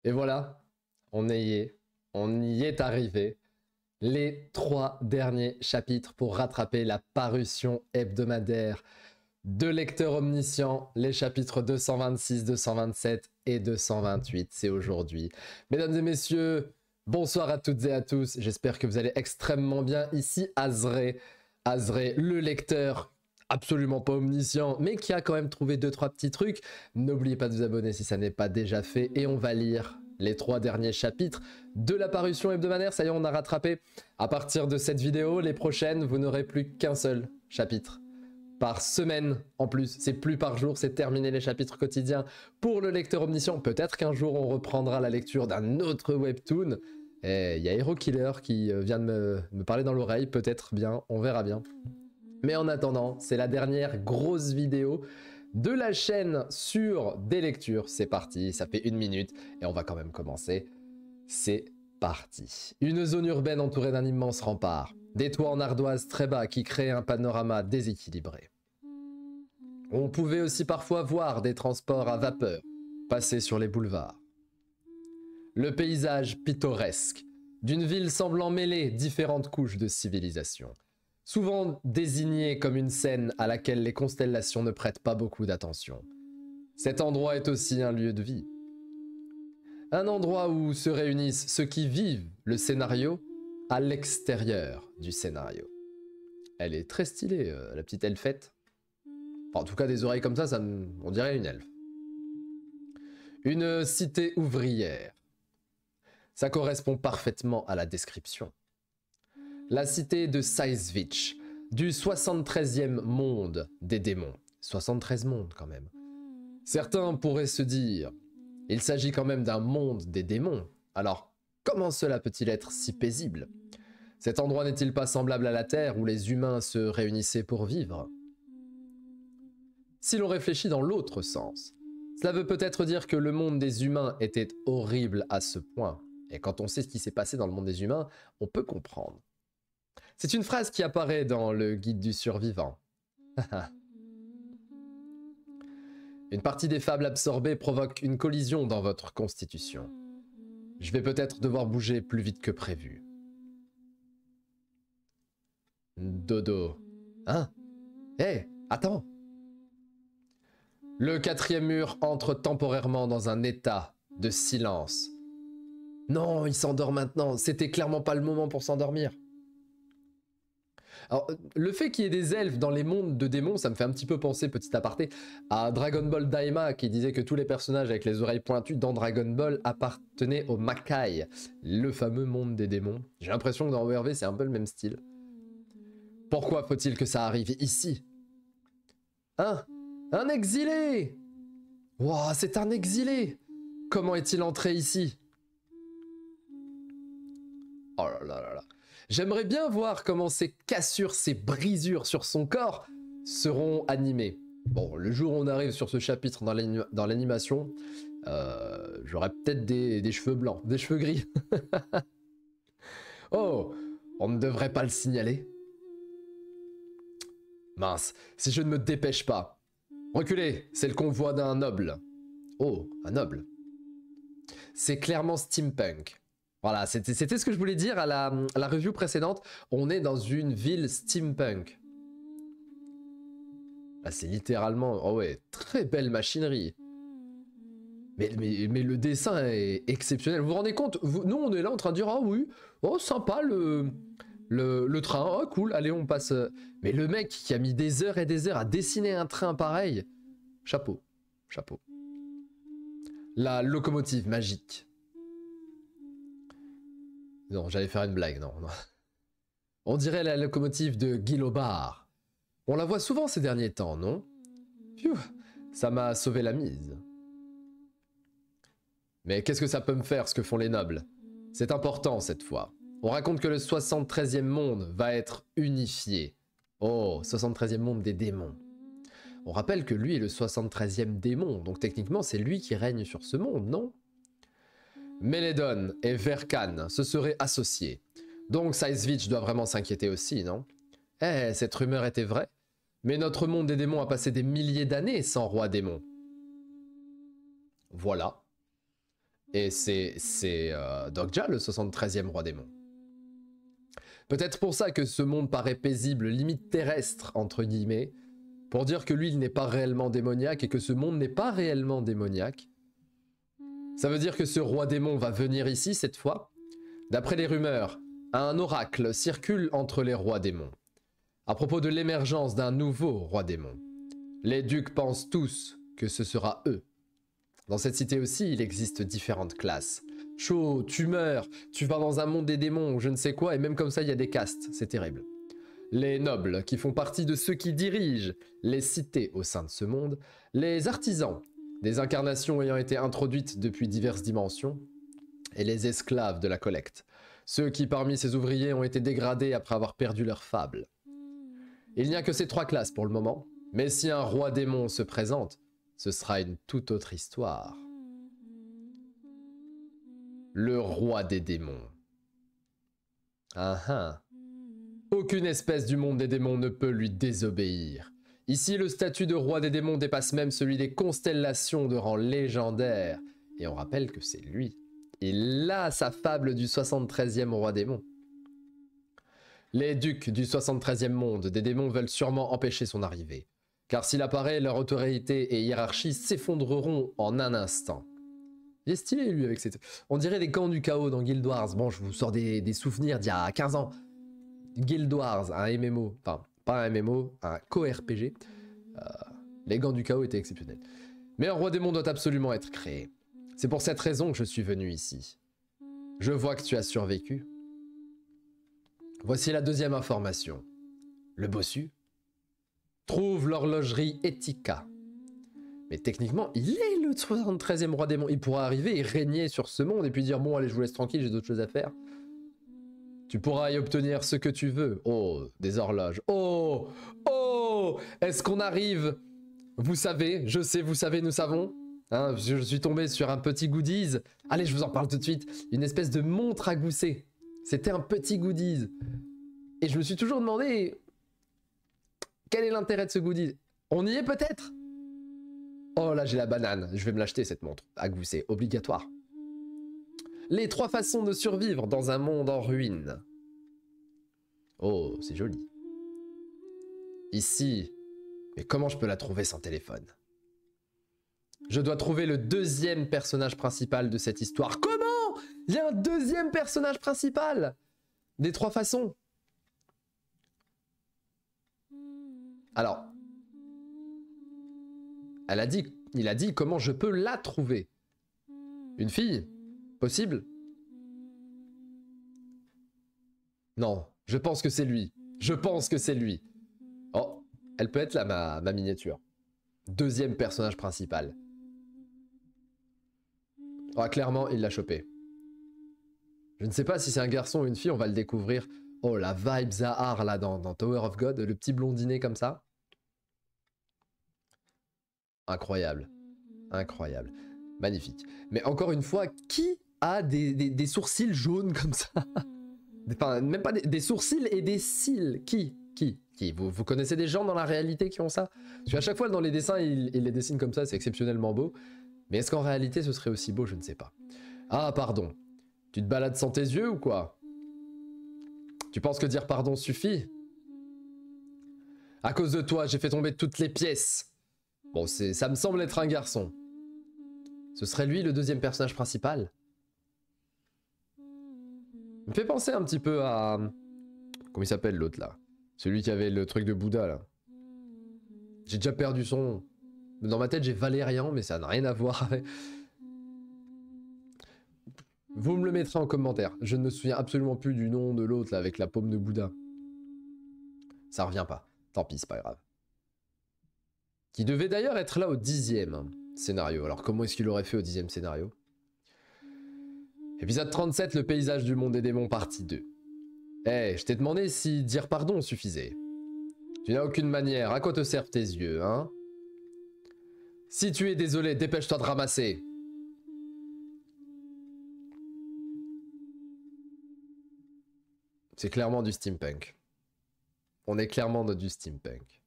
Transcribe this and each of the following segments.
Et voilà, on y est arrivé. Les 3 derniers chapitres pour rattraper la parution hebdomadaire de Lecteur Omniscient, les chapitres 226, 227 et 228, c'est aujourd'hui. Mesdames et messieurs, bonsoir à toutes et à tous, j'espère que vous allez extrêmement bien. Ici Azré, le lecteur absolument pas omniscient, mais qui a quand même trouvé 2-3 petits trucs. N'oubliez pas de vous abonner si ça n'est pas déjà fait, et on va lire les 3 derniers chapitres de la parution hebdomadaire. Ça y est, on a rattrapé. À partir de cette vidéo, les prochaines, vous n'aurez plus qu'un seul chapitre par semaine en plus. C'est plus par jour, c'est terminé les chapitres quotidiens pour le lecteur omniscient. Peut-être qu'un jour, on reprendra la lecture d'un autre webtoon. Et il y a Hero Killer qui vient de me parler dans l'oreille. Peut-être bien, on verra bien. Mais en attendant, c'est la dernière grosse vidéo de la chaîne sur des lectures. C'est parti, ça fait 1 minute et on va quand même commencer. C'est parti. Une zone urbaine entourée d'un immense rempart. Des toits en ardoise très bas qui créaient un panorama déséquilibré. On pouvait aussi parfois voir des transports à vapeur passer sur les boulevards. Le paysage pittoresque d'une ville semblant mêler différentes couches de civilisation. Souvent désigné comme une scène à laquelle les constellations ne prêtent pas beaucoup d'attention. Cet endroit est aussi un lieu de vie. Un endroit où se réunissent ceux qui vivent le scénario à l'extérieur du scénario. Elle est très stylée, la petite elfette. Enfin, en tout cas, des oreilles comme ça, on dirait une elfe. Une cité ouvrière. Ça correspond parfaitement à la description. La cité de Saizvich, du 73e monde des démons. 73 mondes quand même. Certains pourraient se dire, il s'agit quand même d'un monde des démons. Alors, comment cela peut-il être si paisible? Cet endroit n'est-il pas semblable à la Terre où les humains se réunissaient pour vivre? Si l'on réfléchit dans l'autre sens, cela veut peut-être dire que le monde des humains était horrible à ce point. Et quand on sait ce qui s'est passé dans le monde des humains, on peut comprendre. C'est une phrase qui apparaît dans le guide du survivant. Une partie des fables absorbées provoque une collision dans votre constitution. Je vais peut-être devoir bouger plus vite que prévu. Dodo. Hein? Hé, attends! Le 4e mur entre temporairement dans un état de silence. Non, il s'endort maintenant. C'était clairement pas le moment pour s'endormir. Alors, le fait qu'il y ait des elfes dans les mondes de démons, ça me fait un petit peu penser, petit aparté, à Dragon Ball Daima, qui disait que tous les personnages avec les oreilles pointues dans Dragon Ball appartenaient au Makai, le fameux monde des démons. J'ai l'impression que dans ORV, c'est un peu le même style. Pourquoi faut-il que ça arrive ici? Un exilé! Wouah, c'est un exilé! Comment est-il entré ici? Oh là là là là. J'aimerais bien voir comment ces cassures, ces brisures sur son corps seront animées. Bon, le jour où on arrive sur ce chapitre dans l'animation, j'aurai peut-être des cheveux blancs, des cheveux gris. Oh, on ne devrait pas le signaler. Mince, si je ne me dépêche pas. Reculez, c'est le convoi d'un noble. Oh, un noble. C'est clairement steampunk. Voilà, c'était ce que je voulais dire à la review précédente. On est dans une ville steampunk. Là, c'est littéralement... Oh ouais, très belle machinerie. Mais le dessin est exceptionnel. Vous vous rendez compte? Nous, on est là en train de dire, ah oui, oh sympa le train, oh cool, allez, on passe... Mais le mec qui a mis des heures et des heures à dessiner un train pareil, chapeau, chapeau. La locomotive magique. Non, j'allais faire une blague, non. On dirait la locomotive de Guilobar. On la voit souvent ces derniers temps, non? Pfiou, ça m'a sauvé la mise. Mais qu'est-ce que ça peut me faire, ce que font les nobles? C'est important, cette fois. On raconte que le 73e monde va être unifié. Oh, 73e monde des démons. On rappelle que lui est le 73e démon, donc techniquement, c'est lui qui règne sur ce monde, non? Meledon et Verkan se seraient associés. Donc Saizvich doit vraiment s'inquiéter aussi, non? Eh, cette rumeur était vraie. Mais notre monde des démons a passé des milliers d'années sans roi démon. Voilà. Et c'est Dogja, le 73e roi démon. Peut-être pour ça que ce monde paraît paisible, limite terrestre, entre guillemets, pour dire que lui, il n'est pas réellement démoniaque et que ce monde n'est pas réellement démoniaque. Ça veut dire que ce roi démon va venir ici cette fois. D'après les rumeurs, un oracle circule entre les rois démons à propos de l'émergence d'un nouveau roi démon. Les ducs pensent tous que ce sera eux. Dans cette cité aussi, il existe différentes classes. Chaud, tu meurs, tu vas dans un monde des démons ou je ne sais quoi, et même comme ça, il y a des castes, c'est terrible. Les nobles, qui font partie de ceux qui dirigent les cités au sein de ce monde, les artisans, des incarnations ayant été introduites depuis diverses dimensions, et les esclaves de la collecte, ceux qui parmi ces ouvriers ont été dégradés après avoir perdu leur fable. Il n'y a que ces trois classes pour le moment, mais si un roi démon se présente, ce sera une toute autre histoire. Le roi des démons. Ah ah. Aucune espèce du monde des démons ne peut lui désobéir. Ici, le statut de roi des démons dépasse même celui des constellations de rang légendaire. Et on rappelle que c'est lui. Il a sa fable du 73e roi démon. Les ducs du 73e monde des démons veulent sûrement empêcher son arrivée. Car s'il apparaît, leur autorité et hiérarchie s'effondreront en un instant. Il est stylé lui avec cette... On dirait des camps du chaos dans Guild Wars. Bon, je vous sors des souvenirs d'il y a 15 ans. Guild Wars, un MMO, enfin pas un MMO, un co-RPG. Les gants du chaos étaient exceptionnels. Mais un roi démon doit absolument être créé. C'est pour cette raison que je suis venu ici. Je vois que tu as survécu. Voici la deuxième information. Le bossu trouve l'horlogerie Etika. Mais techniquement, il est le 73e roi démon. Il pourra arriver et régner sur ce monde et puis dire bon allez je vous laisse tranquille, j'ai d'autres choses à faire. Tu pourras y obtenir ce que tu veux. Oh, des horloges. Oh, oh, est-ce qu'on arrive? Vous savez, je sais, vous savez, nous savons. Hein, je suis tombé sur un petit goodies. Allez, je vous en parle tout de suite. Une espèce de montre à gousset. C'était un petit goodies. Et je me suis toujours demandé, quel est l'intérêt de ce goodies? On y est peut-être? Oh là, j'ai la banane. Je vais me l'acheter cette montre à gousset, obligatoire. Les 3 façons de survivre dans un monde en ruine. Oh, c'est joli. Ici, mais comment je peux la trouver sans téléphone? Je dois trouver le deuxième personnage principal de cette histoire. Comment? Il y a un deuxième personnage principal des 3 façons. Alors, il a dit comment je peux la trouver. Une fille? Possible? Non, je pense que c'est lui. Je pense que c'est lui. Oh, elle peut être là, ma miniature. Deuxième personnage principal. Oh, clairement, il l'a chopé. Je ne sais pas si c'est un garçon ou une fille, on va le découvrir. Oh, la vibe Zahar là dans Tower of God, le petit blondinet comme ça. Incroyable. Incroyable. Magnifique. Mais encore une fois, qui a des sourcils jaunes comme ça? Enfin, même pas des sourcils et des cils. Qui vous connaissez des gens dans la réalité qui ont ça? Parce qu'à chaque fois dans les dessins, il les dessine comme ça, c'est exceptionnellement beau. Mais est-ce qu'en réalité ce serait aussi beau? Je ne sais pas. Ah, pardon. Tu te balades sans tes yeux ou quoi? Tu penses que dire pardon suffit? À cause de toi, j'ai fait tomber toutes les pièces. Bon, ça me semble être un garçon. Ce serait lui le deuxième personnage principal? Il me fait penser un petit peu à... Comment il s'appelle l'autre là? Celui qui avait le truc de Bouddha là. J'ai déjà perdu son nom. Dans ma tête j'ai Valérian, mais ça n'a rien à voir avec... Vous me le mettrez en commentaire. Je ne me souviens absolument plus du nom de l'autre là avec la paume de Bouddha. Ça revient pas. Tant pis, c'est pas grave. Qui devait d'ailleurs être là au 10e scénario. Alors comment est-ce qu'il aurait fait au 10e scénario? Épisode 37, le paysage du monde des démons, partie 2. Eh, je t'ai demandé si dire pardon suffisait. Tu n'as aucune manière. À quoi te servent tes yeux, hein? Si tu es désolé, dépêche-toi de ramasser. C'est clairement du steampunk. On est clairement dans du steampunk.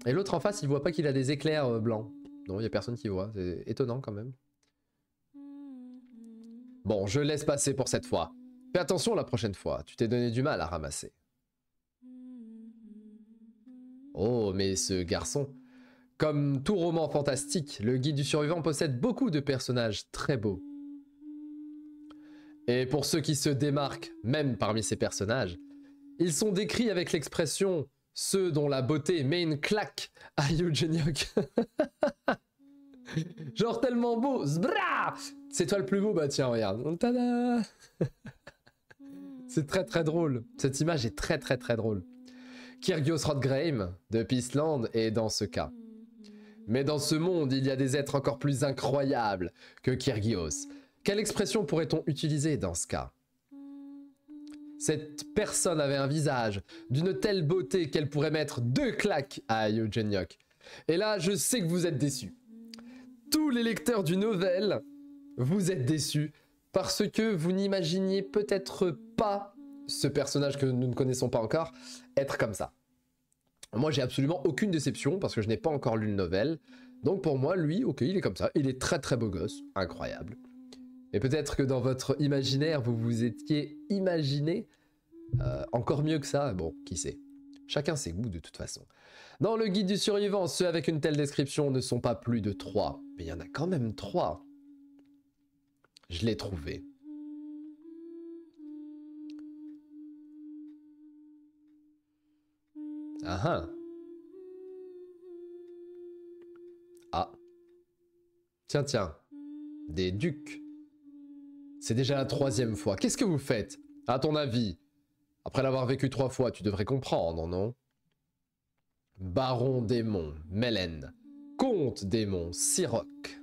Et l'autre en face, il voit pas qu'il a des éclairs blancs. Non, il y a personne qui voit. C'est étonnant quand même. Bon, je laisse passer pour cette fois. Fais attention la prochaine fois, tu t'es donné du mal à ramasser. Oh, mais ce garçon... Comme tout roman fantastique, le guide du survivant possède beaucoup de personnages très beaux. Et pour ceux qui se démarquent, même parmi ces personnages, ils sont décrits avec l'expression « ceux dont la beauté met une claque à Eugeniok ». Genre tellement beau, zbra! C'est toi le plus beau, bah tiens, regarde. Tada! C'est très très drôle. Cette image est très très très drôle. Kyrgios Rodgreim de Peaceland est dans ce cas. Mais dans ce monde, il y a des êtres encore plus incroyables que Kyrgios. Quelle expression pourrait-on utiliser dans ce cas? Cette personne avait un visage d'une telle beauté qu'elle pourrait mettre 2 claques à Eugeniok. Et là, je sais que vous êtes déçus. Tous les lecteurs du novel, vous êtes déçus parce que vous n'imaginiez peut-être pas ce personnage que nous ne connaissons pas encore être comme ça. Moi, j'ai absolument aucune déception parce que je n'ai pas encore lu le novel. Donc pour moi, lui, ok, il est comme ça. Il est très très beau gosse, incroyable. Et peut-être que dans votre imaginaire, vous vous étiez imaginé encore mieux que ça. Bon, qui sait. Chacun ses goûts de toute façon. Dans le guide du survivant, ceux avec une telle description ne sont pas plus de 3. Mais il y en a quand même 3. Je l'ai trouvé. Ah ah. Ah. Tiens, tiens. Des ducs. C'est déjà la 3e fois. Qu'est-ce que vous faites? À ton avis, après l'avoir vécu 3 fois, tu devrais comprendre, non? Baron démon, Melen. Comte démon, Siroc.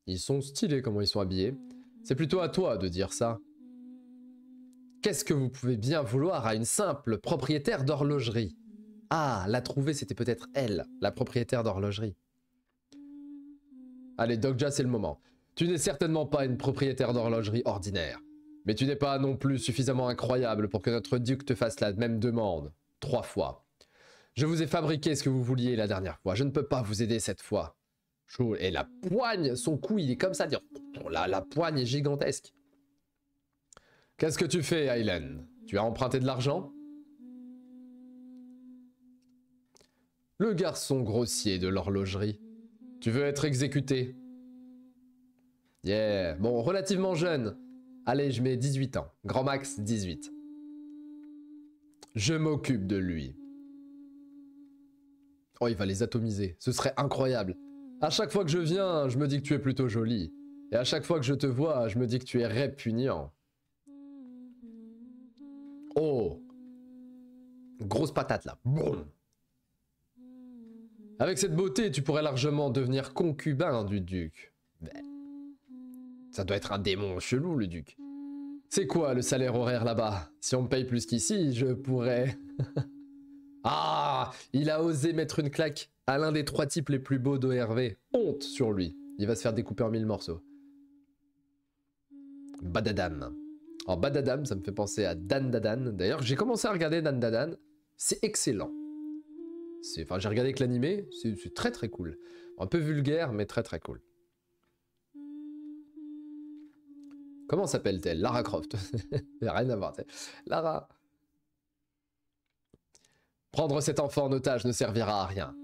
Ils sont stylés comment ils sont habillés. C'est plutôt à toi de dire ça. Qu'est-ce que vous pouvez bien vouloir à une simple propriétaire d'horlogerie? Ah, la trouver, c'était peut-être elle, la propriétaire d'horlogerie. Allez, Dogja, c'est le moment. Tu n'es certainement pas une propriétaire d'horlogerie ordinaire. Mais tu n'es pas non plus suffisamment incroyable pour que notre duc te fasse la même demande. 3 fois. Je vous ai fabriqué ce que vous vouliez la dernière fois. Je ne peux pas vous aider cette fois. Et la poigne, son cou, il est comme ça. La poigne est gigantesque. Qu'est-ce que tu fais, Aylen? Tu as emprunté de l'argent? Le garçon grossier de l'horlogerie. Tu veux être exécuté? Yeah. Bon, relativement jeune. Allez, je mets 18 ans. Grand max, 18. Je m'occupe de lui. Oh, il va les atomiser. Ce serait incroyable. À chaque fois que je viens, je me dis que tu es plutôt jolie. Et à chaque fois que je te vois, je me dis que tu es répugnant. Oh. Grosse patate là. Boum. Avec cette beauté, tu pourrais largement devenir concubin du duc. Ça doit être un démon chelou, le duc. C'est quoi le salaire horaire là-bas? Si on me paye plus qu'ici, je pourrais... Ah, il a osé mettre une claque à l'un des 3 types les plus beaux d'ORV. Honte sur lui. Il va se faire découper en 1000 morceaux. Badadam. Alors Badadam, ça me fait penser à Dan Dadan. D'ailleurs, j'ai commencé à regarder Dan Dadan. C'est excellent. Enfin, j'ai regardé que l'animé. C'est très très cool. Un peu vulgaire, mais très très cool. Comment s'appelle-t-elle? Lara Croft. Rien à voir. Lara. Prendre cet enfant en otage ne servira à rien.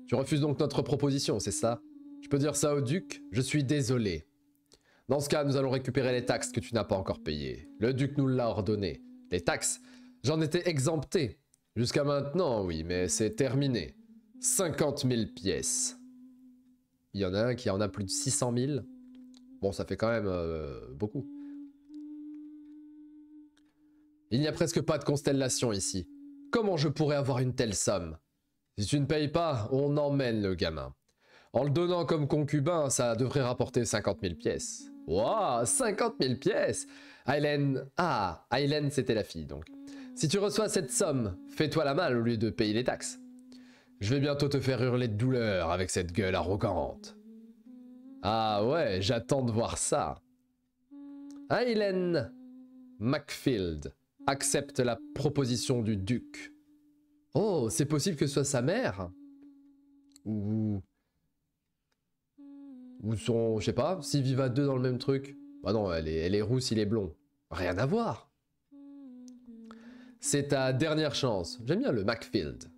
Tu refuses donc notre proposition, c'est ça? Je peux dire ça au duc? Je suis désolé. Dans ce cas, nous allons récupérer les taxes que tu n'as pas encore payées. Le duc nous l'a ordonné. Les taxes, j'en étais exempté. Jusqu'à maintenant, oui, mais c'est terminé. 50 000 pièces. Il y en a un qui en a plus de 600 000. Bon, ça fait quand même beaucoup. Il n'y a presque pas de constellation ici. Comment je pourrais avoir une telle somme? Si tu ne payes pas, on emmène le gamin. En le donnant comme concubin, ça devrait rapporter 50 000 pièces. Waouh, 50 000 pièces! Aylen... Ah, Aylen, c'était la fille, donc. Si tu reçois cette somme, fais-toi la malle au lieu de payer les taxes. Je vais bientôt te faire hurler de douleur avec cette gueule arrogante. Ah ouais, j'attends de voir ça. Aylen Macfield accepte la proposition du duc. Oh, c'est possible que ce soit sa mère? Ou son... Je sais pas, s'ils vivent à 2 dans le même truc. Ah non, elle est rousse, il est blond. Rien à voir. C'est ta dernière chance. J'aime bien le Macfield.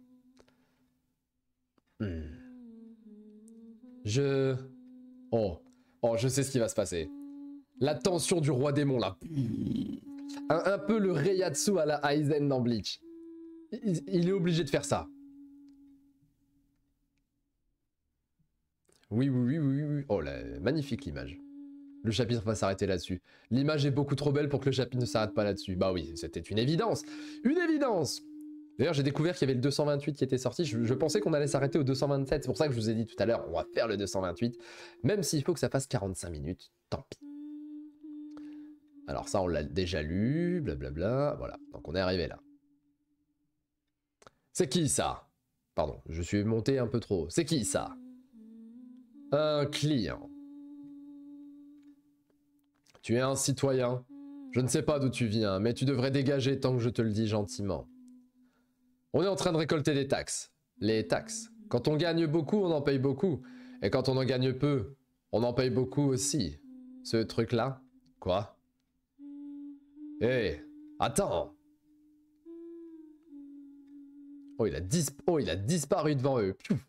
Oh. Oh, je sais ce qui va se passer. La tension du roi démon, là. Un peu le Reiatsu à la Aizen dans Bleach. Il est obligé de faire ça. Oui. Oh, là, magnifique l'image. Le chapitre va s'arrêter là-dessus. L'image est beaucoup trop belle pour que le chapitre ne s'arrête pas là-dessus. Bah oui, c'était une évidence. Une évidence! D'ailleurs, j'ai découvert qu'il y avait le 228 qui était sorti. Je pensais qu'on allait s'arrêter au 227. C'est pour ça que je vous ai dit tout à l'heure, on va faire le 228. Même s'il faut que ça fasse 45 minutes, tant pis. Alors ça, on l'a déjà lu, blablabla. Voilà, donc on est arrivé là. C'est qui ça? Pardon, je suis monté un peu trop. C'est qui ça? Un client. Tu es un citoyen. Je ne sais pas d'où tu viens, mais tu devrais dégager tant que je te le dis gentiment. On est en train de récolter des taxes. Les taxes. Quand on gagne beaucoup, on en paye beaucoup. Et quand on en gagne peu, on en paye beaucoup aussi. Ce truc-là? Quoi? Hé, attends! Oh, il a disparu devant eux. Piouf.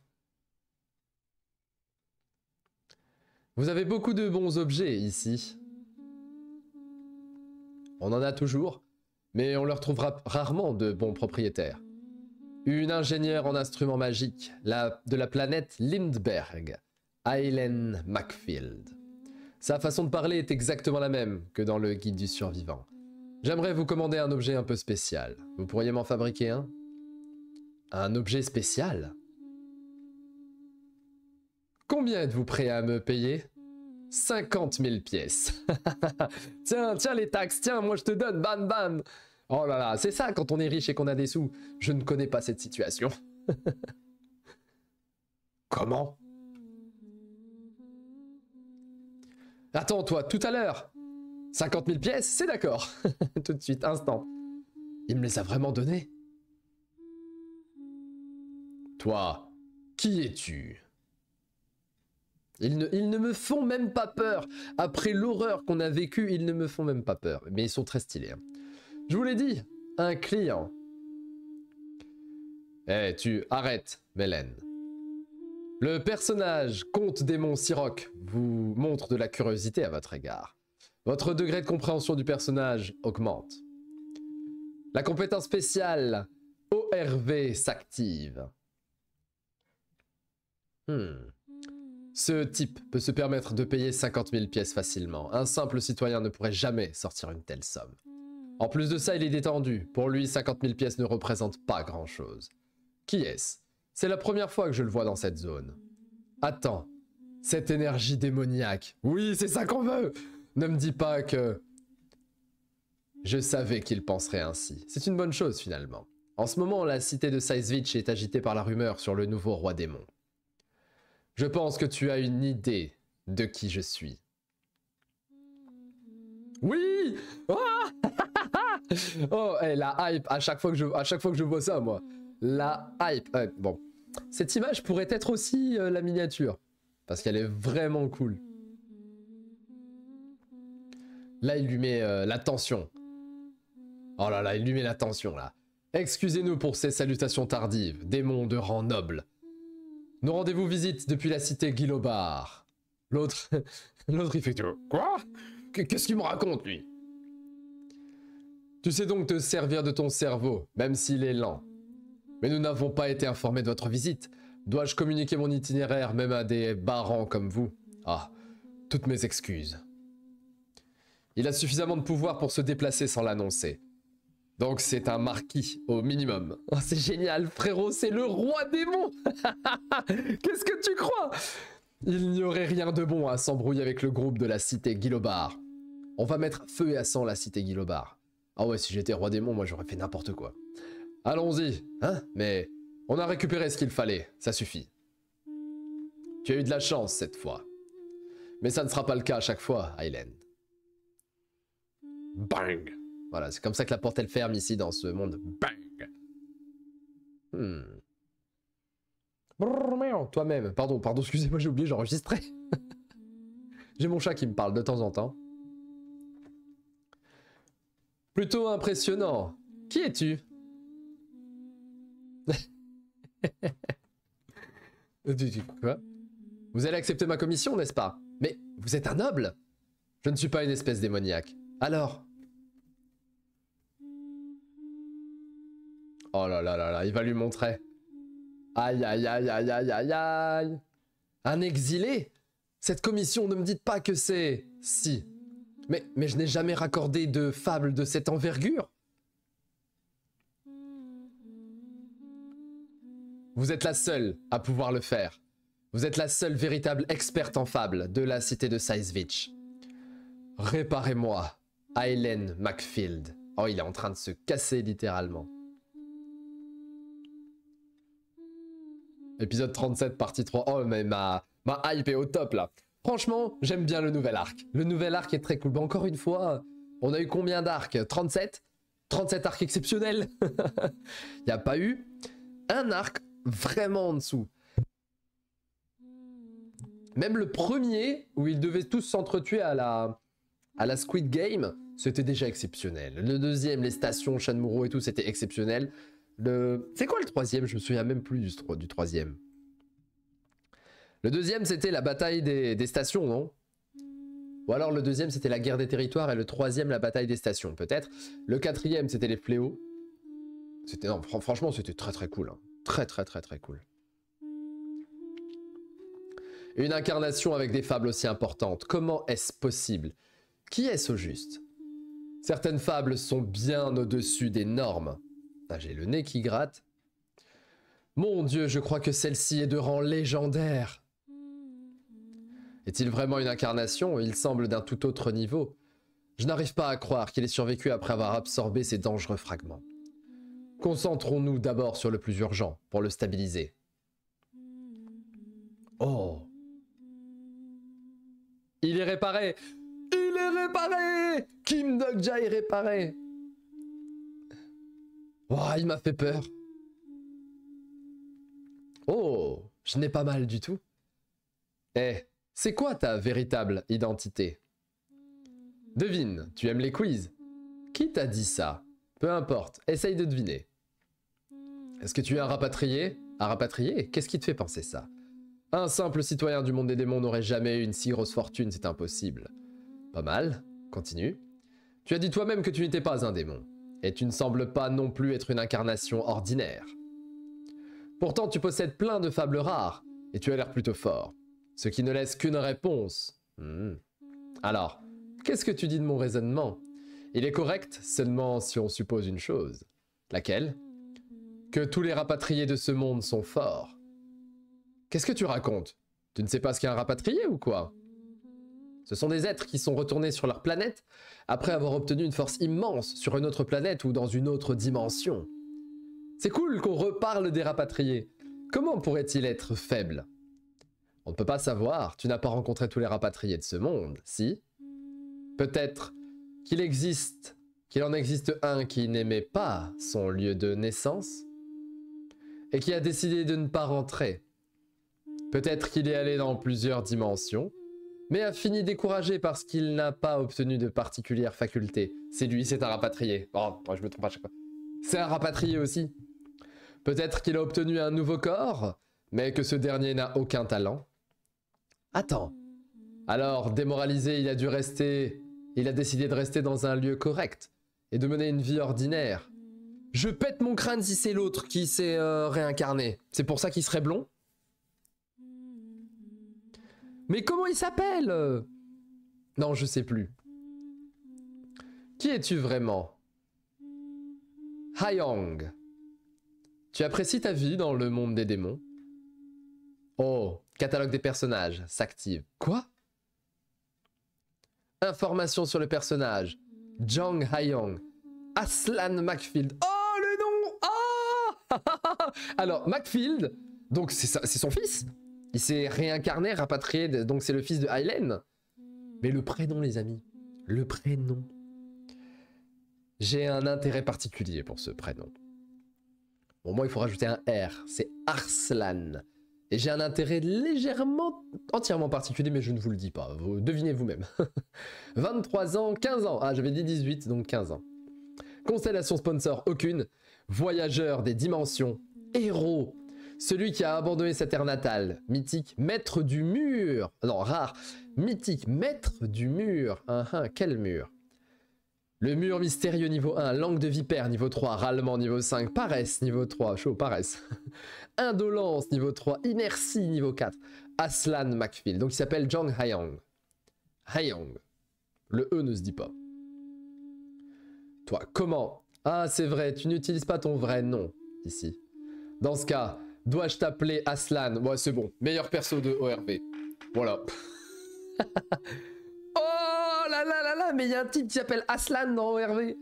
Vous avez beaucoup de bons objets ici. On en a toujours, mais on leur trouvera rarement de bons propriétaires. Une ingénieure en instruments magiques de la planète Lindbergh, Aileen Macfield. Sa façon de parler est exactement la même que dans le guide du survivant. J'aimerais vous commander un objet un peu spécial. Vous pourriez m'en fabriquer un? Un objet spécial? Combien êtes-vous prêt à me payer? 50 000 pièces. Tiens les taxes, tiens, moi je te donne, bam bam. Oh là là, c'est ça quand on est riche et qu'on a des sous. Je ne connais pas cette situation. Comment? Attends, toi, tout à l'heure. 50 000 pièces, c'est d'accord. Tout de suite, instant. Il me les a vraiment données? Toi, qui es-tu? Ils ne me font même pas peur. Après l'horreur qu'on a vécue, ils ne me font même pas peur. Mais ils sont très stylés. Hein. Je vous l'ai dit, un client. Eh, tu arrêtes, Mélène. Le personnage Comte Démon Siroc vous montre de la curiosité à votre égard. Votre degré de compréhension du personnage augmente. La compétence spéciale ORV s'active. Ce type peut se permettre de payer 50 000 pièces facilement. Un simple citoyen ne pourrait jamais sortir une telle somme. En plus de ça, il est détendu. Pour lui, 50 000 pièces ne représentent pas grand-chose. Qui est-ce? C'est la première fois que je le vois dans cette zone. Attends, cette énergie démoniaque. Oui, c'est ça qu'on veut! Ne me dis pas que... Je savais qu'il penserait ainsi. C'est une bonne chose finalement. En ce moment, la cité de Saizvich est agitée par la rumeur sur le nouveau roi démon. Je pense que tu as une idée de qui je suis. Oui! Oh, hey, la hype, à chaque fois que je vois ça, moi. La hype. Bon, cette image pourrait être aussi la miniature. Parce qu'elle est vraiment cool. Là, il lui met la tension. Oh là là, il lui met la tension, là. Excusez-nous pour ces salutations tardives, démons de rang noble. Nous rendez-vous visite depuis la cité Guilobar. L'autre, il fait tout. Quoi? Qu'est-ce qu'il me raconte, lui? Tu sais donc te servir de ton cerveau, même s'il est lent. Mais nous n'avons pas été informés de votre visite. Dois-je communiquer mon itinéraire même à des barons comme vous? Ah, toutes mes excuses. Il a suffisamment de pouvoir pour se déplacer sans l'annoncer. Donc c'est un marquis, au minimum. Oh, c'est génial, frérot, c'est le roi démon. Qu'est-ce que tu crois? Il n'y aurait rien de bon à s'embrouiller avec le groupe de la cité Guilobar. On va mettre feu et à sang la cité Guilobar. Ah ouais, si j'étais roi démon, moi j'aurais fait n'importe quoi. Allons-y, hein? Mais on a récupéré ce qu'il fallait, ça suffit. Tu as eu de la chance cette fois. Mais ça ne sera pas le cas à chaque fois, Aileen. Bang! Voilà, c'est comme ça que la porte elle ferme ici dans ce monde. Bang! Toi-même. Pardon, excusez-moi, j'ai oublié, j'enregistrais. J'ai mon chat qui me parle de temps en temps. Plutôt impressionnant. Qui es-tu? Quoi? Vous allez accepter ma commission, n'est-ce pas? Mais vous êtes un noble? Je ne suis pas une espèce démoniaque. Alors? Oh là là là là, il va lui montrer. Aïe aïe aïe aïe aïe aïe aïe. Un exilé? Cette commission, ne me dites pas que c'est... Si. Mais je n'ai jamais raccordé de fable de cette envergure. Vous êtes la seule à pouvoir le faire. Vous êtes la seule véritable experte en fable de la cité de Sizevich. Réparez-moi, Aileen Macfield. Oh, il est en train de se casser littéralement. Épisode 37, partie 3. Oh, mais ma hype est au top, là. Franchement, j'aime bien le nouvel arc. Le nouvel arc est très cool. Mais encore une fois, on a eu combien d'arcs? 37? 37 arcs exceptionnels. Il n'y a pas eu un arc vraiment en dessous. Même le premier, où ils devaient tous s'entretuer à la Squid Game, c'était déjà exceptionnel. Le deuxième, les stations, Shanmuro et tout, c'était exceptionnel. C'est quoi le troisième? Je me souviens même plus du troisième. Le deuxième, c'était la bataille des stations, non? Ou alors le deuxième, c'était la guerre des territoires et le troisième, la bataille des stations, peut-être. Le quatrième, c'était les fléaux. Non, franchement, c'était très très cool. Hein. Très très très très cool. Une incarnation avec des fables aussi importantes. Comment est-ce possible? Qui est-ce au juste? Certaines fables sont bien au-dessus des normes. Ah, j'ai le nez qui gratte. Mon Dieu, je crois que celle-ci est de rang légendaire. Est-il vraiment une incarnation? Il semble d'un tout autre niveau. Je n'arrive pas à croire qu'il ait survécu après avoir absorbé ces dangereux fragments. Concentrons-nous d'abord sur le plus urgent, pour le stabiliser. Oh! Il est réparé! Il est réparé! Kim Dogja est réparé! Oh, il m'a fait peur. Oh, je n'ai pas mal du tout. Eh, c'est quoi ta véritable identité? Devine, tu aimes les quiz? Qui t'a dit ça? Peu importe, essaye de deviner. Est-ce que tu es un rapatrié? Un rapatrié? Qu'est-ce qui te fait penser ça? Un simple citoyen du monde des démons n'aurait jamais eu une si grosse fortune, c'est impossible. Pas mal, continue. Tu as dit toi-même que tu n'étais pas un démon. Et tu ne sembles pas non plus être une incarnation ordinaire. Pourtant, tu possèdes plein de fables rares, et tu as l'air plutôt fort. Ce qui ne laisse qu'une réponse. Alors, qu'est-ce que tu dis de mon raisonnement? Il est correct seulement si on suppose une chose. Laquelle? Que tous les rapatriés de ce monde sont forts. Qu'est-ce que tu racontes? Tu ne sais pas ce qu'est un rapatrié ou quoi? Ce sont des êtres qui sont retournés sur leur planète après avoir obtenu une force immense sur une autre planète ou dans une autre dimension. C'est cool qu'on reparle des rapatriés. Comment pourrait-il être faible? On ne peut pas savoir, tu n'as pas rencontré tous les rapatriés de ce monde, si? Peut-être qu'il en existe un qui n'aimait pas son lieu de naissance et qui a décidé de ne pas rentrer. Peut-être qu'il est allé dans plusieurs dimensions, mais a fini découragé parce qu'il n'a pas obtenu de particulières facultés. C'est lui, c'est un rapatrié. Oh, je me trompe à chaque fois. C'est un rapatrié aussi. Peut-être qu'il a obtenu un nouveau corps, mais que ce dernier n'a aucun talent. Attends. Alors, démoralisé, il a décidé de rester dans un lieu correct et de mener une vie ordinaire. Je pète mon crâne si c'est l'autre qui s'est réincarné. C'est pour ça qu'il serait blond? Mais comment il s'appelle? Non, je sais plus. Qui es-tu vraiment? Haiyang. Tu apprécies ta vie dans le monde des démons? Oh, catalogue des personnages s'active. Quoi? Information sur le personnage. Jang Haiyang. Aslan Macfield. Oh, le nom! Oh. Alors, Macfield, donc c'est son fils. Il s'est réincarné, rapatrié, donc c'est le fils de Aileen. Mais le prénom, les amis. Le prénom. J'ai un intérêt particulier pour ce prénom. Bon, moi, il faut rajouter un R. C'est Arslan. Et j'ai un intérêt légèrement, entièrement particulier, mais je ne vous le dis pas. Vous devinez vous-même. 23 ans, 15 ans. Ah, j'avais dit 18, donc 15 ans. Constellation sponsor, aucune. Voyageur des dimensions. Héros. Celui qui a abandonné sa terre natale. Mythique, maître du mur. Non, rare. Mythique, maître du mur. Quel mur? Le mur mystérieux niveau 1. Langue de vipère niveau 3. Râlement niveau 5. Paresse niveau 3. Chaud, paresse. Indolence niveau 3. Inertie niveau 4. Aslan Macfield. Donc il s'appelle Jang Haeyong. Haeyong. Le E ne se dit pas. Toi, comment? Ah, c'est vrai, tu n'utilises pas ton vrai nom ici. Dans ce cas, dois-je t'appeler Aslan? Ouais, c'est bon. Meilleur perso de ORV. Voilà. Oh là là là là, mais il y a un type qui s'appelle Aslan dans ORV.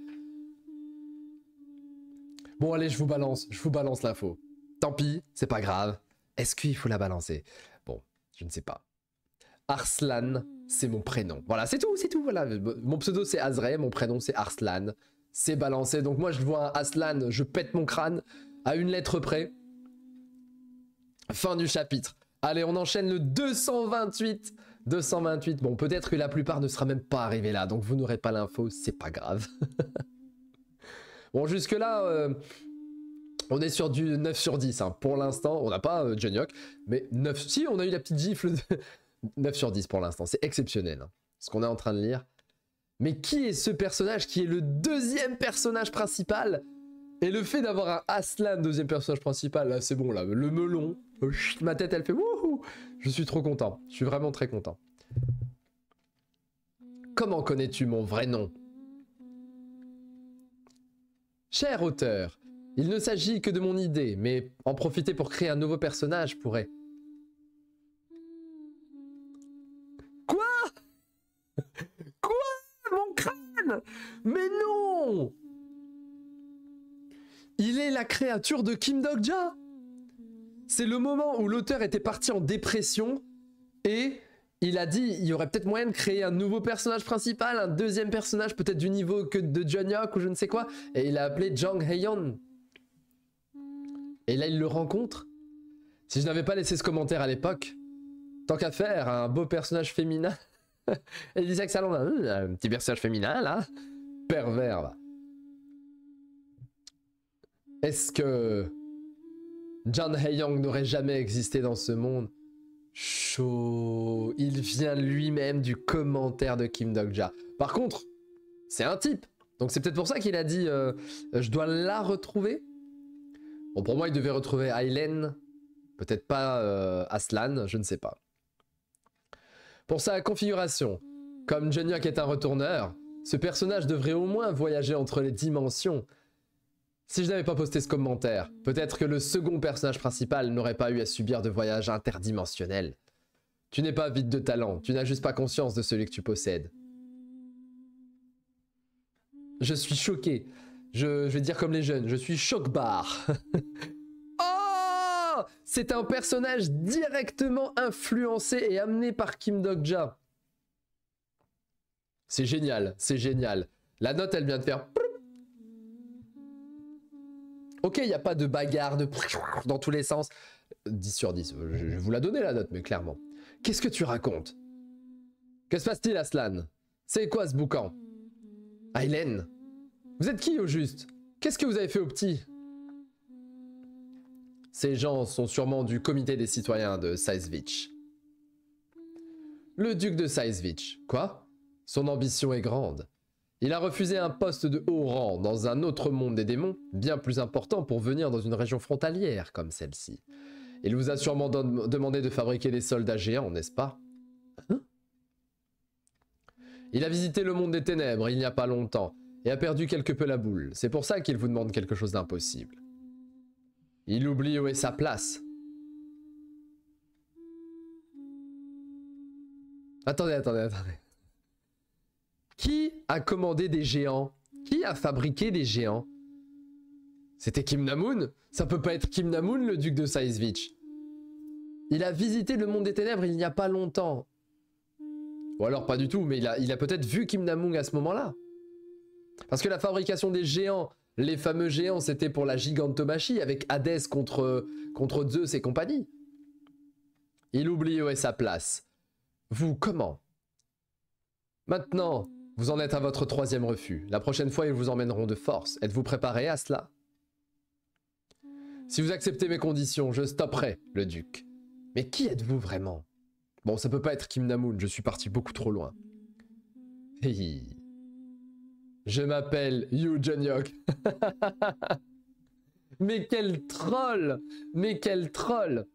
Bon, allez, je vous balance l'info. Tant pis, c'est pas grave. Est-ce qu'il faut la balancer? Bon, je ne sais pas. Arslan, c'est mon prénom. Voilà, c'est tout, voilà. Mon pseudo, c'est Azray, mon prénom, c'est Arslan. C'est balancé, donc moi, je vois un Aslan, je pète mon crâne à une lettre près. Fin du chapitre. Allez, on enchaîne le 228. 228, bon, peut-être que la plupart ne sera même pas arrivé là, donc vous n'aurez pas l'info, c'est pas grave. Bon, jusque-là, on est sur du 9 sur 10. Hein. Pour l'instant, on n'a pas Juniok, mais 9... Si, on a eu la petite gifle de 9 sur 10 pour l'instant. C'est exceptionnel, hein, ce qu'on est en train de lire. Mais qui est ce personnage qui est le deuxième personnage principal? Et le fait d'avoir un Aslan deuxième personnage principal, là, c'est bon, là, le melon. Ma tête, elle fait wouhou. Je suis trop content. Je suis vraiment très content. Comment connais-tu mon vrai nom? Cher auteur, il ne s'agit que de mon idée, mais en profiter pour créer un nouveau personnage pourrait... Quoi? Quoi? Mon crâne? Mais non! Il est la créature de Kim Dok-ja. C'est le moment où l'auteur était parti en dépression et il a dit il y aurait peut-être moyen de créer un nouveau personnage principal, un deuxième personnage peut-être du niveau que de Juniok ou je ne sais quoi. Et il a appelé Jang Haeyeon. Et là il le rencontre. Si je n'avais pas laissé ce commentaire à l'époque, tant qu'à faire, un beau personnage féminin. Et il disait que ça un petit personnage féminin là. Pervers là. Est-ce que Jang Haeyeon n'aurait jamais existé dans ce monde? Chaud. Il vient lui-même du commentaire de Kim Dok-ja. Par contre, c'est un type. Donc c'est peut-être pour ça qu'il a dit je dois la retrouver. Bon, pour moi, il devait retrouver Aileen. Peut-être pas Aslan, je ne sais pas. Pour sa configuration, comme Juniok est un retourneur, ce personnage devrait au moins voyager entre les dimensions. Si je n'avais pas posté ce commentaire, peut-être que le second personnage principal n'aurait pas eu à subir de voyages interdimensionnels. Tu n'es pas vide de talent, tu n'as juste pas conscience de celui que tu possèdes. Je suis choqué. Je vais dire comme les jeunes, je suis choc-barre. Oh! C'est un personnage directement influencé et amené par Kim Dok-ja. C'est génial, c'est génial. La note, elle vient de faire... Ok, il n'y a pas de bagarre de dans tous les sens. 10 sur 10. Je vais vous la donner la note, mais clairement. Qu'est-ce que tu racontes? Que se passe-t-il, Aslan? C'est quoi ce boucan? Aileen? Vous êtes qui au juste? Qu'est-ce que vous avez fait au petit? Ces gens sont sûrement du comité des citoyens de Saizvich. Le duc de Saizvich. Quoi? Son ambition est grande. Il a refusé un poste de haut rang dans un autre monde des démons, bien plus important pour venir dans une région frontalière comme celle-ci. Il vous a sûrement demandé de fabriquer des soldats géants, n'est-ce pas? Hein? Il a visité le monde des ténèbres il n'y a pas longtemps et a perdu quelque peu la boule. C'est pour ça qu'il vous demande quelque chose d'impossible. Il oublie où est sa place. Attendez. Qui a commandé des géants? Qui a fabriqué des géants? C'était Kim Namoon? Ça peut pas être Kim Namoon, le duc de Saizvich. Il a visité le monde des ténèbres il n'y a pas longtemps. Ou alors pas du tout, mais il a peut-être vu Kim Namoon à ce moment-là. Parce que la fabrication des géants, les fameux géants, c'était pour la gigantomachie avec Hadès contre Zeus et compagnie. Il oublie où est sa place. Vous, comment? Maintenant, Vous en êtes à votre 3e refus. La prochaine fois, ils vous emmèneront de force. Êtes-vous préparé à cela? Si vous acceptez mes conditions, je stopperai le duc. Mais qui êtes-vous vraiment? Bon, ça peut pas être Kim Namoon, je suis parti beaucoup trop loin. Hi. Je m'appelle Yu Jeonyok. Mais quel troll! Mais quel troll!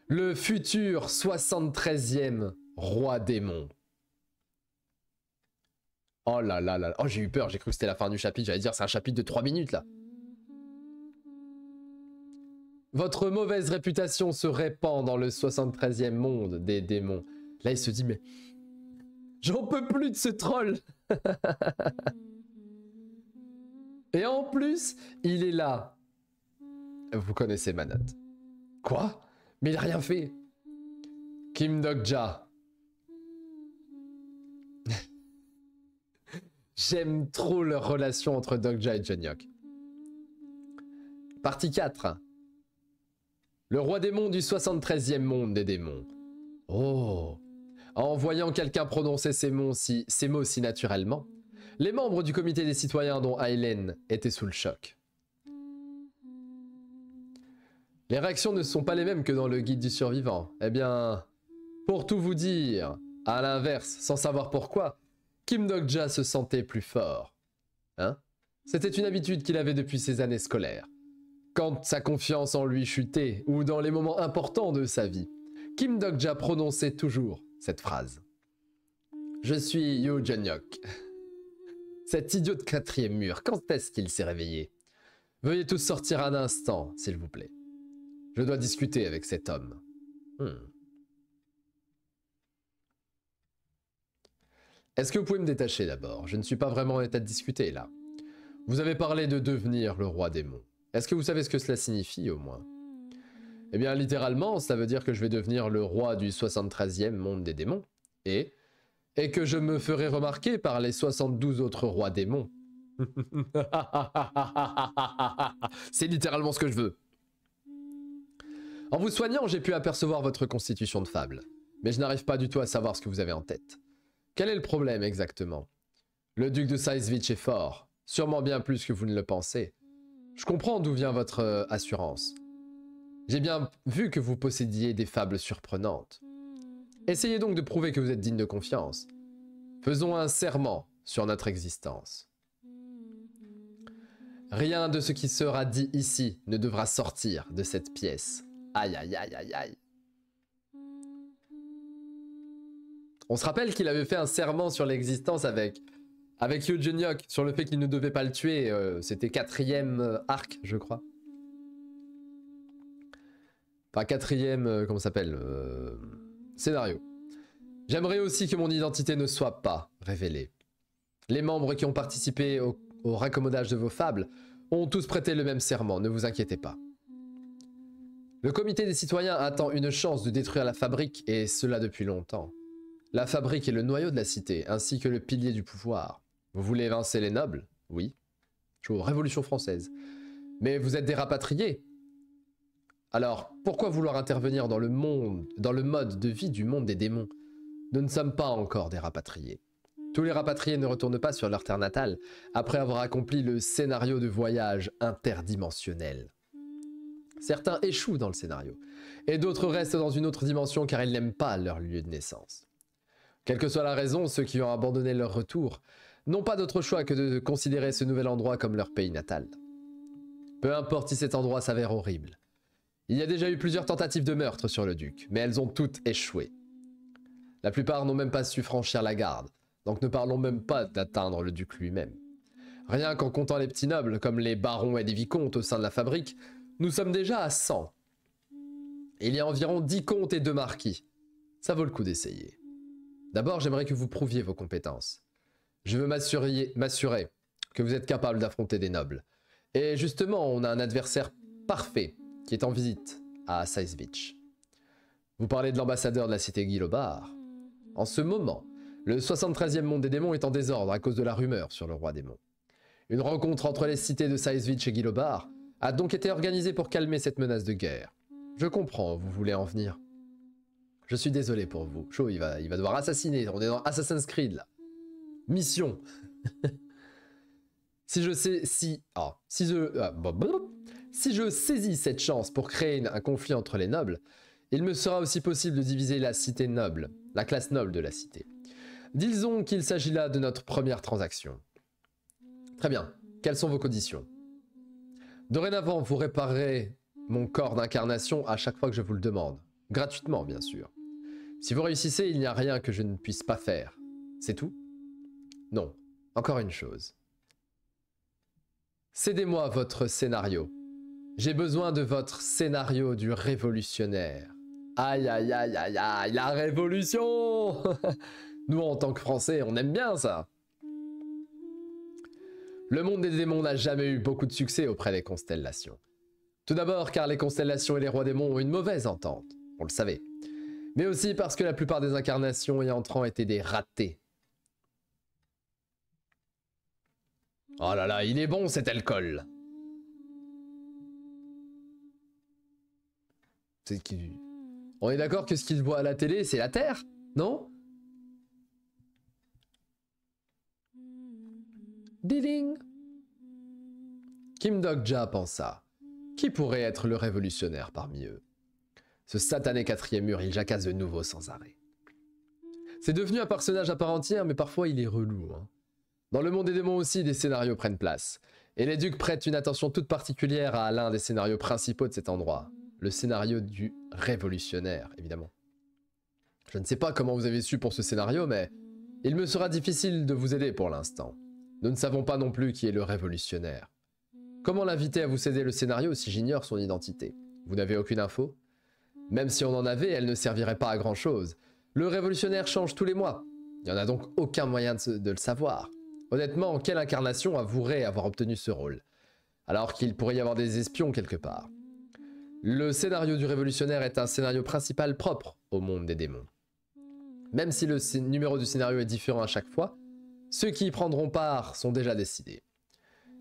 Le futur 73e roi démon. Oh là là là. Oh, j'ai eu peur, j'ai cru que c'était la fin du chapitre. J'allais dire, c'est un chapitre de 3 minutes là. Votre mauvaise réputation se répand dans le 73e monde des démons. Là, il se dit, mais j'en peux plus de ce troll. Et en plus, il est là. Vous connaissez Manat. Quoi? Mais il a rien fait. Kim Dokja. J'aime trop leur relation entre Dokja et Jeonyok. Partie 4. Le roi démon du 73e monde des démons. Oh. En voyant quelqu'un prononcer ces mots si naturellement, les membres du comité des citoyens dont Aileen étaient sous le choc. Les réactions ne sont pas les mêmes que dans le guide du survivant. Eh bien, pour tout vous dire, à l'inverse, sans savoir pourquoi, Kim Dokja se sentait plus fort. Hein? C'était une habitude qu'il avait depuis ses années scolaires. Quand sa confiance en lui chutait, ou dans les moments importants de sa vie, Kim Dokja prononçait toujours cette phrase. Je suis Yu Jeonyok. Cet idiot de 4e mur, quand est-ce qu'il s'est réveillé? Veuillez tous sortir un instant, s'il vous plaît. Je dois discuter avec cet homme. Est-ce que vous pouvez me détacher d'abord? Je ne suis pas vraiment en état de discuter là. Vous avez parlé de devenir le roi démon. Est-ce que vous savez ce que cela signifie au moins? Eh bien littéralement, ça veut dire que je vais devenir le roi du 73e monde des démons. Et que je me ferai remarquer par les 72 autres rois démons. C'est littéralement ce que je veux. En vous soignant, j'ai pu apercevoir votre constitution de fable. Mais je n'arrive pas du tout à savoir ce que vous avez en tête. Quel est le problème exactement? Le duc de Saizvich est fort. Sûrement bien plus que vous ne le pensez. Je comprends d'où vient votre assurance. J'ai bien vu que vous possédiez des fables surprenantes. Essayez donc de prouver que vous êtes digne de confiance. Faisons un serment sur notre existence. Rien de ce qui sera dit ici ne devra sortir de cette pièce. Aïe aïe aïe aïe aïe. On se rappelle qu'il avait fait un serment sur l'existence avec Yu Jeonyok, sur le fait qu'il ne devait pas le tuer. C'était 4e arc, je crois. Enfin, 4e, comment ça s'appelle scénario. J'aimerais aussi que mon identité ne soit pas révélée. Les membres qui ont participé au raccommodage de vos fables ont tous prêté le même serment, ne vous inquiétez pas. Le comité des citoyens attend une chance de détruire la fabrique, et cela depuis longtemps. La fabrique est le noyau de la cité, ainsi que le pilier du pouvoir. Vous voulez évincer les nobles? Oui. Je suis aux Révolution française. Mais vous êtes des rapatriés. Alors, pourquoi vouloir intervenir dans le mode de vie du monde des démons? Nous ne sommes pas encore des rapatriés. Tous les rapatriés ne retournent pas sur leur terre natale après avoir accompli le scénario de voyage interdimensionnel. Certains échouent dans le scénario, et d'autres restent dans une autre dimension car ils n'aiment pas leur lieu de naissance. Quelle que soit la raison, ceux qui ont abandonné leur retour n'ont pas d'autre choix que de considérer ce nouvel endroit comme leur pays natal. Peu importe si cet endroit s'avère horrible. Il y a déjà eu plusieurs tentatives de meurtre sur le duc, mais elles ont toutes échoué. La plupart n'ont même pas su franchir la garde, donc ne parlons même pas d'atteindre le duc lui-même. Rien qu'en comptant les petits nobles, comme les barons et les vicomtes au sein de la fabrique, nous sommes déjà à 100. Il y a environ 10 comtes et 2 marquis. Ça vaut le coup d'essayer. D'abord, j'aimerais que vous prouviez vos compétences. Je veux m'assurer que vous êtes capable d'affronter des nobles. Et justement, on a un adversaire parfait qui est en visite à Saizvich. Vous parlez de l'ambassadeur de la cité Guilobar. En ce moment, le 73e monde des démons est en désordre à cause de la rumeur sur le roi démon. Une rencontre entre les cités de Saizvich et Guilobar a donc été organisée pour calmer cette menace de guerre. Je comprends où vous voulez en venir. Je suis désolé pour vous. Chaud, il va devoir assassiner. On est dans Assassin's Creed là. Mission. Si je saisis cette chance pour créer un conflit entre les nobles, il me sera aussi possible de diviser la cité noble, la classe noble de la cité. Disons qu'il s'agit là de notre première transaction. Très bien. Quelles sont vos conditions? Dorénavant, vous réparerez mon corps d'incarnation à chaque fois que je vous le demande. Gratuitement, bien sûr. Si vous réussissez, il n'y a rien que je ne puisse pas faire. C'est tout? Non. Encore une chose. Cédez-moi votre scénario. J'ai besoin de votre scénario du révolutionnaire. Aïe, aïe, aïe, aïe, aïe, la révolution. Nous, en tant que Français, on aime bien ça. Le monde des démons n'a jamais eu beaucoup de succès auprès des constellations. Tout d'abord car les constellations et les rois démons ont une mauvaise entente, on le savait. Mais aussi parce que la plupart des incarnations y entrant étaient des ratés. Oh là là, il est bon cet alcool. On est d'accord que ce qu'il voit à la télé, c'est la Terre, non? Diling. Kim Dok-ja pensa. Qui pourrait être le révolutionnaire parmi eux? Ce satané quatrième mur, il jacasse de nouveau sans arrêt. C'est devenu un personnage à part entière, mais parfois il est relou. Hein. Dans le monde des démons aussi, des scénarios prennent place. Et les ducs prêtent une attention toute particulière à l'un des scénarios principaux de cet endroit. Le scénario du révolutionnaire, évidemment. Je ne sais pas comment vous avez su pour ce scénario, mais il me sera difficile de vous aider pour l'instant. Nous ne savons pas non plus qui est le révolutionnaire. Comment l'inviter à vous céder le scénario si j'ignore son identité? Vous n'avez aucune info? Même si on en avait, elle ne servirait pas à grand chose. Le révolutionnaire change tous les mois. Il n'y en a donc aucun moyen de le savoir. Honnêtement, quelle incarnation avouerait avoir obtenu ce rôle? Alors qu'il pourrait y avoir des espions quelque part. Le scénario du révolutionnaire est un scénario principal propre au monde des démons. Même si le numéro du scénario est différent à chaque fois, ceux qui y prendront part sont déjà décidés.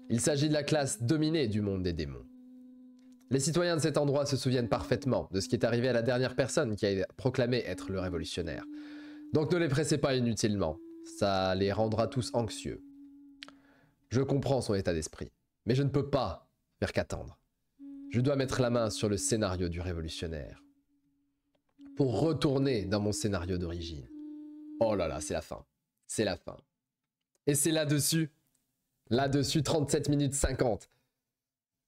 Il s'agit de la classe dominée du monde des démons. Les citoyens de cet endroit se souviennent parfaitement de ce qui est arrivé à la dernière personne qui a proclamé être le révolutionnaire. Donc ne les pressez pas inutilement, ça les rendra tous anxieux. Je comprends son état d'esprit, mais je ne peux pas faire qu'attendre. Je dois mettre la main sur le scénario du révolutionnaire. Pour retourner dans mon scénario d'origine. Oh là là, c'est la fin. C'est la fin. Et c'est là-dessus, 37 minutes 50,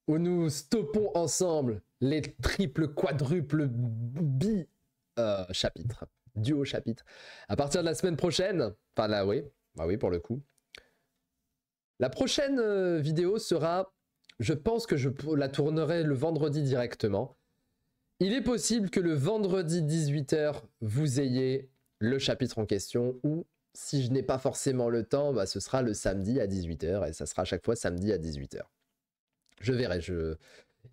où nous stoppons ensemble les triples, quadruples chapitres, duo chapitres. À partir de la semaine prochaine, enfin là oui, bah oui pour le coup. La prochaine vidéo sera, je pense que je la tournerai le vendredi directement. Il est possible que le vendredi 18 h, vous ayez le chapitre en question, ou si je n'ai pas forcément le temps, bah, ce sera le samedi à 18 h, et ça sera à chaque fois samedi à 18 h. Je verrai.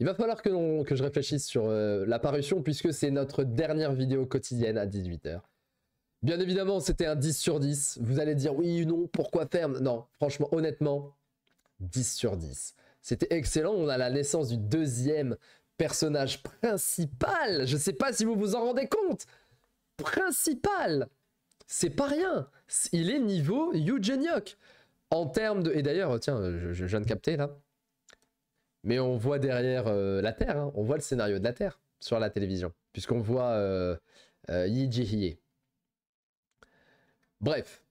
Il va falloir que je réfléchisse sur la parution, puisque c'est notre dernière vidéo quotidienne à 18 h. Bien évidemment, c'était un 10 sur 10. Vous allez dire oui, non, pourquoi faire? Non, franchement, honnêtement, 10 sur 10. C'était excellent. On a la naissance du deuxième personnage principal. Je ne sais pas si vous vous en rendez compte. Principal. C'est pas rien. Il est niveau Eugenyok. En termes de... Et d'ailleurs, tiens, je viens de capter là. Mais on voit derrière la Terre, hein. On voit le scénario de la Terre sur la télévision. Puisqu'on voit Yi Ji-hye. Bref.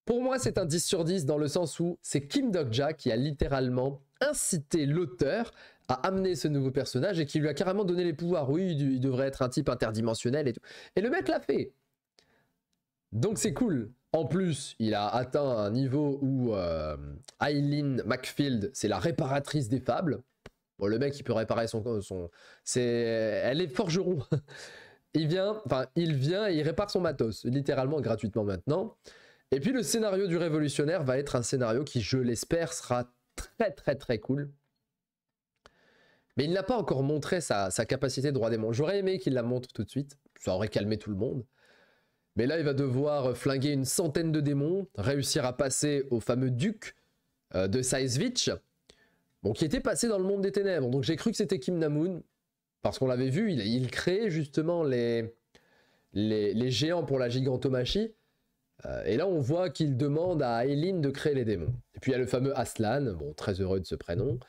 Pour moi, c'est un 10 sur 10 dans le sens où c'est Kim Dok-ja qui a littéralement incité l'auteur à amener ce nouveau personnage et qui lui a carrément donné les pouvoirs. Oui, il devrait être un type interdimensionnel et tout. Et le mec l'a fait. Donc c'est cool. En plus, il a atteint un niveau où Eileen McField, c'est la réparatrice des fables. Bon, le mec, il peut réparer elle est forgeron. Il vient et il répare son matos, littéralement gratuitement maintenant. Et puis le scénario du révolutionnaire va être un scénario qui, je l'espère, sera très très très cool. Mais il n'a pas encore montré sa capacité de roi démon. J'aurais aimé qu'il la montre tout de suite, ça aurait calmé tout le monde. Mais là, il va devoir flinguer une centaine de démons, réussir à passer au fameux duc de Saizvich, bon, qui était passé dans le monde des ténèbres. Donc j'ai cru que c'était Kim Namoon, parce qu'on l'avait vu, il créait justement les géants pour la gigantomachie. Et là, on voit qu'il demande à Eileen de créer les démons. Et puis il y a le fameux Aslan, bon, très heureux de ce prénom.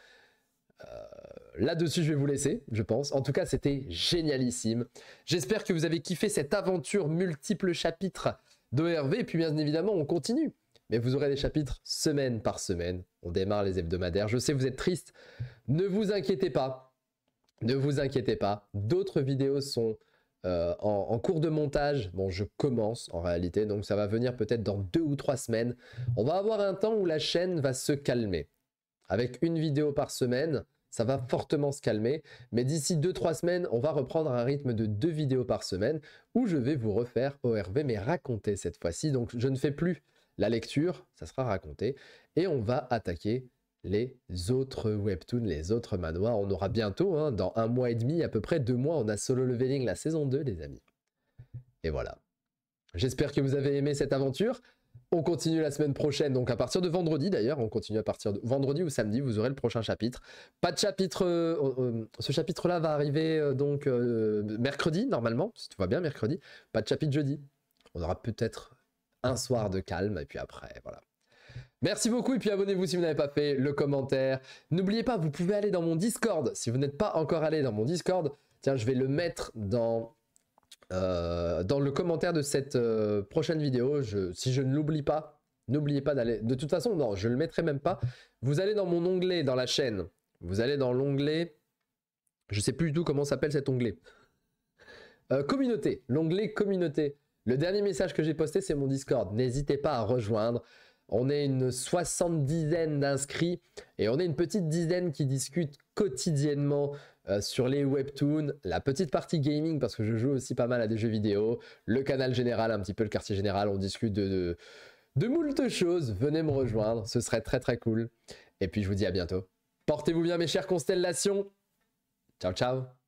Là-dessus, je vais vous laisser, je pense. En tout cas, c'était génialissime. J'espère que vous avez kiffé cette aventure multiples chapitres d'ORV. Et puis, bien évidemment, on continue. Mais vous aurez des chapitres semaine par semaine. On démarre les hebdomadaires. Je sais, vous êtes triste. Ne vous inquiétez pas. Ne vous inquiétez pas. D'autres vidéos sont en cours de montage. Bon, je commence en réalité. Donc, ça va venir peut-être dans 2 ou 3 semaines. On va avoir un temps où la chaîne va se calmer. Avec une vidéo par semaine, ça va fortement se calmer. Mais d'ici 2-3 semaines, on va reprendre un rythme de 2 vidéos par semaine où je vais vous refaire ORV, mais raconter cette fois-ci. Donc, je ne fais plus la lecture, ça sera raconté. Et on va attaquer les autres webtoons, les autres manoirs. On aura bientôt, hein, dans 1 mois et demi, à peu près 2 mois, on a Solo Leveling, la saison 2, les amis. Et voilà. J'espère que vous avez aimé cette aventure. On continue la semaine prochaine, donc à partir de vendredi d'ailleurs, on continue à partir de vendredi ou samedi, vous aurez le prochain chapitre. Pas de chapitre, ce chapitre-là va arriver donc mercredi normalement, si tout va bien mercredi. Pas de chapitre jeudi. On aura peut-être un soir de calme et puis après, voilà. Merci beaucoup et puis abonnez-vous si vous n'avez pas fait, le commentaire. N'oubliez pas, vous pouvez aller dans mon Discord, si vous n'êtes pas encore allé dans mon Discord. Tiens, je vais le mettre dans le commentaire de cette prochaine vidéo. Si je ne l'oublie pas, n'oubliez pas d'aller. De toute façon, non, je ne le mettrai même pas. Vous allez dans mon onglet dans la chaîne. Vous allez dans l'onglet. Je ne sais plus du tout comment s'appelle cet onglet. Communauté. L'onglet communauté. Le dernier message que j'ai posté, c'est mon Discord. N'hésitez pas à rejoindre. On est une 70aine d'inscrits et on est une petite dizaine qui discute quotidiennement sur les webtoons, la petite partie gaming parce que je joue aussi pas mal à des jeux vidéo, le canal général, un petit peu le quartier général, on discute de moult choses. Venez me rejoindre, ce serait très très cool. Et puis je vous dis à bientôt. Portez-vous bien mes chères constellations. Ciao ciao.